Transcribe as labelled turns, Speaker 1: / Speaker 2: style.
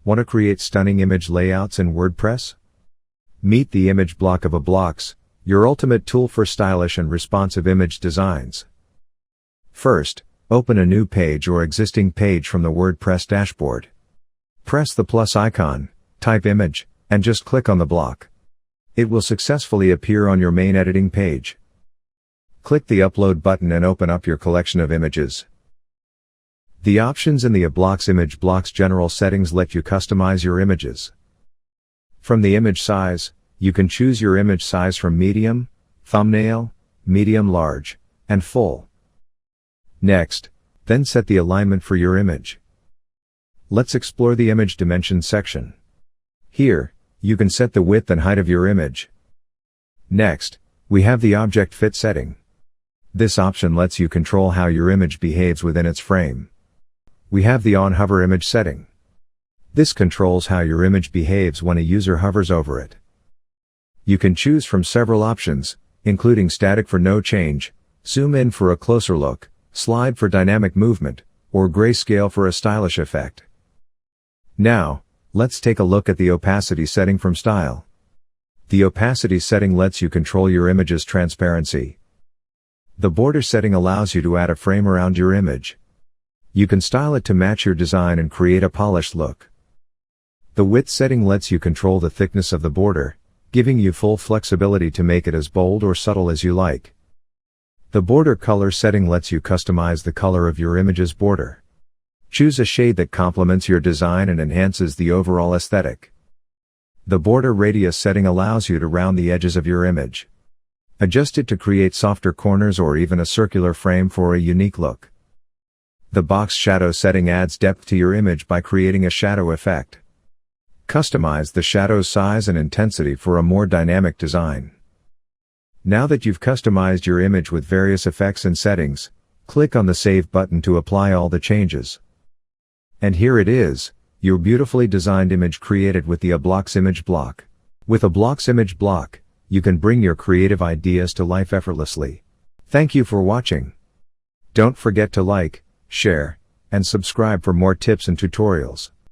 Speaker 1: Want to create stunning image layouts in WordPress? Meet the image block of aBlocks, your ultimate tool for stylish and responsive image designs. First, open a new page or existing page from the WordPress dashboard. Press the plus icon, type image, and just click on the block. It will successfully appear on your main editing page. Click the Upload button and open up your collection of images. The options in the aBlocks image blocks general settings let you customize your images. From the image size, you can choose your image size from medium, thumbnail, medium large, and full. Next, then set the alignment for your image. Let's explore the image dimensions section. Here, you can set the width and height of your image. Next, we have the object fit setting. This option lets you control how your image behaves within its frame. We have the on hover image setting. This controls how your image behaves when a user hovers over it. You can choose from several options, including static for no change, zoom in for a closer look, slide for dynamic movement, or grayscale for a stylish effect. Now, let's take a look at the opacity setting from Style. The opacity setting lets you control your image's transparency. The border setting allows you to add a frame around your image. You can style it to match your design and create a polished look. The width setting lets you control the thickness of the border, giving you full flexibility to make it as bold or subtle as you like. The border color setting lets you customize the color of your image's border. Choose a shade that complements your design and enhances the overall aesthetic. The border radius setting allows you to round the edges of your image. Adjust it to create softer corners or even a circular frame for a unique look. The box shadow setting adds depth to your image by creating a shadow effect. Customize the shadow's size and intensity for a more dynamic design. Now that you've customized your image with various effects and settings, click on the Save button to apply all the changes. And here it is, your beautifully designed image created with the aBlocks image block. With aBlocks image block, you can bring your creative ideas to life effortlessly. Thank you for watching. Don't forget to like, share, and subscribe for more tips and tutorials.